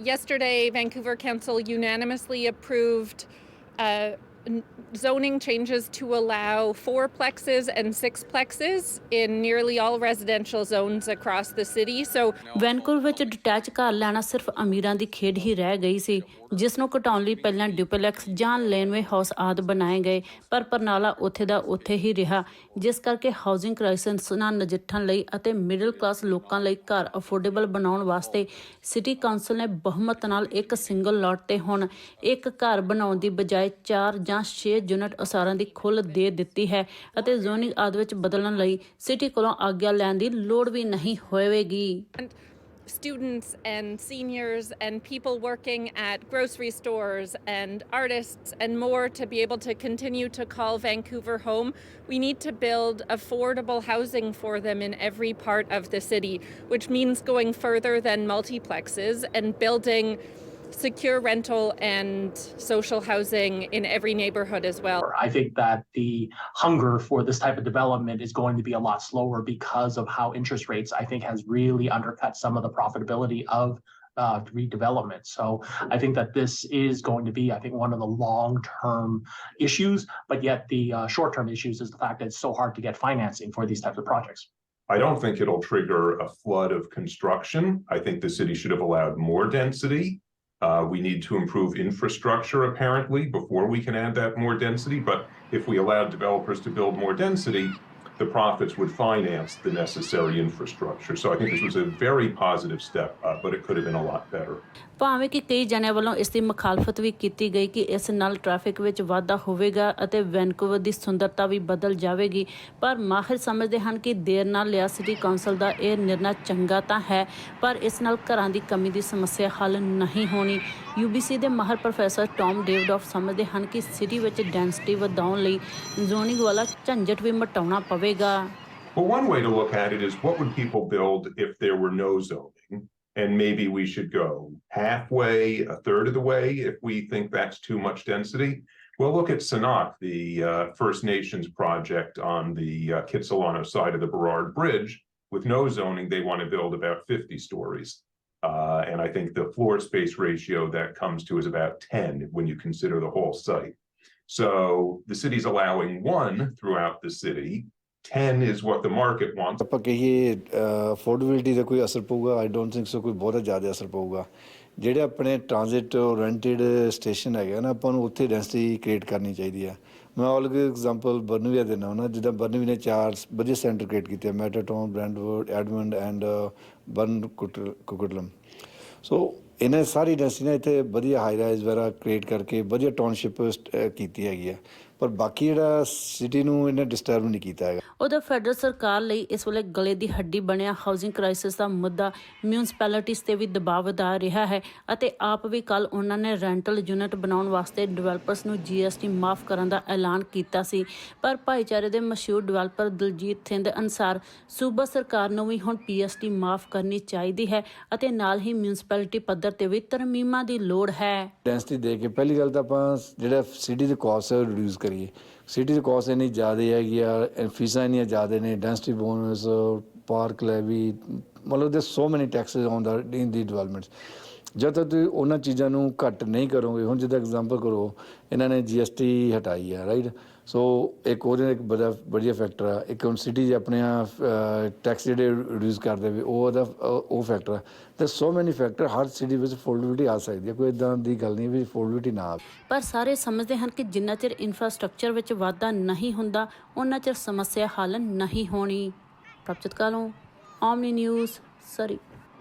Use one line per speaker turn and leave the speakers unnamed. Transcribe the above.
yesterday, Vancouver Council unanimously approved zoning changes to allow 4plexes and 6plexes in nearly all residential zones across the city. So
Vancouver ਵਿੱਚ detach ਘਰ ਲੈਣਾ ਸਿਰਫ ਅਮੀਰਾਂ ਦੀ ਖੇਡ ਹੀ ਰਹਿ ਗਈ ਸੀ, ਜਿਸ ਨੂੰ ਘਟਾਉਣ ਲਈ ਪਹਿਲਾਂ ਡਿਊਪਲੈਕਸ ਜਾਂ ਲੇਨਵੇ ਹਾਊਸ ਆਦਿ ਬਣਾਏ ਗਏ, ਪਰ ਪ੍ਰਣਾਲਾ ਉੱਥੇ ਦਾ ਉੱਥੇ ਹੀ ਰਿਹਾ, ਜਿਸ ਕਰਕੇ ਹਾਊਸਿੰਗ ਕ੍ਰਾਈਸਿਸ ਨਾਲ ਨਜਿੱਠਣ ਲਈ ਅਤੇ ਮਿਡਲ ਕਲਾਸ ਲੋਕਾਂ ਲਈ ਘਰ ਅਫੋਰਡੇਬਲ ਬਣਾਉਣ ਵਾਸਤੇ ਸਿਟੀ ਕਾਉਂਸਲ ਨੇ ਬਹੁਮਤ ਨਾਲ ਇੱਕ ਸਿੰਗਲ ਲਾਟ ਤੇ ਹੁਣ ਇੱਕ ਘਰ ਬਣਾਉਣ ਦੀ ਬਜਾਏ 4 ਜਾਂ 6 ਯੂਨਿਟ ਉਸਾਰਨ ਦੀ ਖੁੱਲ੍ਹ ਦੇ ਦਿੱਤੀ ਹੈ ਅਤੇ ਜ਼ੋਨਿੰਗ ਆਦਿ ਵਿੱਚ ਬਦਲਣ ਲਈ ਸਿਟੀ ਕੋਲੋਂ ਆਗਿਆ ਲੈਣ ਦੀ ਲੋੜ ਵੀ ਨਹੀਂ ਹੋਵੇਗੀ।
Students and seniors and people working at grocery stores and artists and more to be able to continue to call Vancouver home. We need to build affordable housing for them in every part of the city, which means going further than multiplexes and building secure rental and social housing in every neighborhood as well.
I think that the hunger for this type of development is going to be a lot slower because of how interest rates, I think, has really undercut some of the profitability of redevelopment. So I think that this is going to be, I think, one of the long-term issues, but yet the short-term issues is the fact that it's so hard to get financing for these types of projects.
I don't think it'll trigger a flood of construction. I think the city should have allowed more density. We need to improve infrastructure, apparently, before we can add that more density. But if we allowed developers to build more density, the profits would finance the necessary infrastructure. So I think this was a very positive step, but it could have been a lot better.
ਭਾਵੇਂ ਕਿ ਕਈ ਜਣਿਆਂ ਵੱਲੋਂ ਇਸ ਦੀ ਮੁਖਾਲਫਤ ਵੀ ਕੀਤੀ ਗਈ ਕਿ ਇਸ ਨਾਲ ਟ੍ਰੈਫਿਕ ਵਿੱਚ ਵਾਧਾ ਹੋਵੇਗਾ ਅਤੇ ਵੈਨਕੂਵਰ ਦੀ ਸੁੰਦਰਤਾ ਵੀ ਬਦਲ ਜਾਵੇਗੀ, ਪਰ ਮਾਹਿਰ ਸਮਝਦੇ ਹਨ ਕਿ ਦੇਰ ਨਾਲ ਲਿਆ ਸਿਟੀ ਕਾਉਂਸਲ ਦਾ ਇਹ ਨਿਰਣਾ ਚੰਗਾ ਤਾਂ ਹੈ, ਪਰ ਇਸ ਨਾਲ ਘਰਾਂ ਦੀ ਕਮੀ ਦੀ ਸਮੱਸਿਆ ਹੱਲ ਨਹੀਂ ਹੋਣੀ। UBC ਦੇ ਮਾਹਰ ਪ੍ਰੋਫੈਸਰ ਟੌਮ ਡੇਵਿਡੋਫ ਸਮਝਦੇ ਹਨ ਕਿ ਸਿਟੀ ਵਿੱਚ ਡੈਂਸਿਟੀ ਵਧਾਉਣ ਲਈ ਜ਼ੋਨਿੰਗ ਵਾਲਾ ਝੰਜਟ ਵੀ ਮਿਟਾਉਣਾ ਪਵੇਗਾ।
Well, one way to look at it is what would people build if there were no zoning? And maybe we should go halfway, a third of the way, if we think that's too much density. Well, look at Sanok, the First Nations project on the Kitsilano side of the Burrard Bridge. With no zoning, they want to build about 50 stories. And I think the floor space ratio that comes to is about 10 when you consider the whole site. So the city's allowing 1 throughout the city. 10 is what the market wants.
ਆਪਾਂ ਕਹੀਏ affordability ਦਾ ਕੋਈ ਅਸਰ ਪਊਗਾ? I don't think so ਕੋਈ ਬਹੁਤ ਜ਼ਿਆਦਾ ਅਸਰ ਪਊਗਾ। ਜਿਹੜੇ ਆਪਣੇ ਟ੍ਰਾਂਜ਼ਿਟ ਓਰੀਐਂਟਡ ਸਟੇਸ਼ਨ ਹੈਗੇ ਨਾ, ਆਪਾਂ ਨੂੰ ਉੱਥੇ ਡੈਂਸਿਟੀ ਕ੍ਰੀਏਟ ਕਰਨੀ ਚਾਹੀਦੀ ਹੈ। ਮੈਂ ਆਲਰੇਡੀ ਐਗਜ਼ਾਮਪਲ ਬਰਨਵੀਆ ਦਿੰਦਾ ਹੁੰਦਾ, ਜਿੱਦਾਂ ਬਰਨਵੀ ਨੇ 4 ਵਧੀਆ ਸੈਂਟਰ ਕ੍ਰੀਏਟ ਕੀਤੇ, ਮੈਟਾਟਾਊਨ, ਬ੍ਰੈਂਡਵੁੱਡ, ਐਡਮੰਡ ਐਂਡ ਬਰਨ ਕੁਕਟਲਮ। ਸੋ ਇਹਨਾਂ ਸਾਰੀ ਡੈਂਸਿਟੀ ਨੇ ਇੱਥੇ ਵਧੀਆ ਹਾਈ ਰਾਈਜ਼ ਵਗੈਰਾ ਕ੍ਰੀਏਟ ਕਰਕੇ ਵਧੀਆ ਟਾਊਨਸ਼ਿਪ ਕੀਤੀ ਹੈਗੀ ਹੈ, ਪਰ ਬਾਕੀ ਜਿਹੜਾ ਸਿਟੀ ਨੂੰ ਇਹਨੇ ਡਿਸਟਰਬ ਨਹੀਂ ਕੀਤਾ ਹੈਗਾ।
ਉਧਰ ਫੈਡਰਲ ਸਰਕਾਰ ਲਈ ਇਸ ਵੇਲੇ ਗਲੇ ਦੀ ਹੱਡੀ ਬਣਿਆ ਹਾਊਸਿੰਗ ਕ੍ਰਾਈਸਿਸ ਦਾ ਮੁੱਦਾ ਮਿਊਨਿਸਪੈਲਿਟੀਜ਼ 'ਤੇ ਵੀ ਦਬਾਅ ਵਧਾ ਰਿਹਾ ਹੈ ਅਤੇ ਆਪ ਵੀ ਕੱਲ੍ਹ ਉਹਨਾਂ ਨੇ ਰੈਂਟਲ ਯੂਨਿਟ ਬਣਾਉਣ ਵਾਸਤੇ ਡਿਵੈਲਪਰਸ ਨੂੰ GST ਮਾਫ ਕਰਨ ਦਾ ਐਲਾਨ ਕੀਤਾ ਸੀ, ਪਰ ਭਾਈਚਾਰੇ ਦੇ ਮਸ਼ਹੂਰ ਡਿਵੈਲਪਰ ਦਲਜੀਤ ਸਿੰਘ ਅਨੁਸਾਰ ਸੂਬਾ ਸਰਕਾਰ ਨੂੰ ਵੀ ਹੁਣ PST ਮਾਫ ਕਰਨੀ ਚਾਹੀਦੀ ਹੈ ਅਤੇ ਨਾਲ ਹੀ ਮਿਊਨਿਸਪੈਲਿਟੀ ਪੱਧਰ 'ਤੇ ਵੀ ਤਰਮੀਮਾਂ ਦੀ ਲੋੜ ਹੈ।
ਡੈਂਸਿਟੀ ਦੇ ਕੇ ਪਹਿਲੀ ਗੱਲ ਤਾਂ ਆਪਾਂ ਜਿਹੜਾ ਸਿਟੀ ਦੇ ਕਾਸਟ ਹੈ ਰਿਡਿਊਸ ਕਰੀਏ। ਸਿਟੀ ਦੀ ਕਾਸਟ ਇੰਨੀ ਜ਼ਿਆਦਾ ਹੈਗੀ ਆ, ਫੀਸਾਂ ਇੰਨੀਆਂ ਜ਼ਿਆਦਾ ਨੇ, ਡੈਂਸਿਟੀ ਬੋਨਸ, ਪਾਰਕ ਲੈਵੀ, ਮਤਲਬ ਦੇ ਸੋ ਮੈਨੀ Texas on the in the developments. ਜਦ ਤੱਕ ਤੁਸੀਂ ਉਹਨਾਂ ਚੀਜ਼ਾਂ ਨੂੰ ਘੱਟ ਨਹੀਂ ਕਰੋਗੇ, ਹੁਣ ਜਿੱਦਾਂ ਐਗਜ਼ਾਮਪਲ ਕਰੋ ਇਹਨਾਂ ਨੇ GST ਹਟਾਈ ਹੈ, ਰਾਈਟ। ਸੋ ਇੱਕ ਉਹਦੇ ਇੱਕ ਬੜਾ ਵਧੀਆ ਫੈਕਟਰ ਆ। ਇੱਕ ਹੁਣ ਸਿਟੀ 'ਚ ਆਪਣੇ ਟੈਕਸ ਜਿਹੜੇ ਰਿਡਿਊਸ ਕਰ ਦੇਵੇ ਉਹ ਫੈਕਟਰ ਆ। ਅਤੇ ਸੋ ਮੈਨੀ ਫੈਕਟਰ ਹਰ ਸਿਟੀ ਵਿੱਚ ਅਫੋਰਡੇਬਿਲਿਟੀ ਆ ਸਕਦੀ ਹੈ, ਕੋਈ ਇੱਦਾਂ ਦੀ ਗੱਲ ਨਹੀਂ ਵੀ ਅਫੋਰਡੇਬਿਲਿਟੀ ਨਾ ਆਵੇ।
ਪਰ ਸਾਰੇ ਸਮਝਦੇ ਹਨ ਕਿ ਜਿੰਨਾ ਚਿਰ ਇਨਫਰਾਸਟਰਕਚਰ ਵਿੱਚ ਵਾਧਾ ਨਹੀਂ ਹੁੰਦਾ, ਉਹਨਾਂ ਚਿਰ ਸਮੱਸਿਆ ਹੱਲ ਨਹੀਂ ਹੋਣੀ। ਪ੍ਰਭਜੋਤ ਕਾਲੋਂ, OMNI ਨਿਊਜ਼, ਸਰੀ।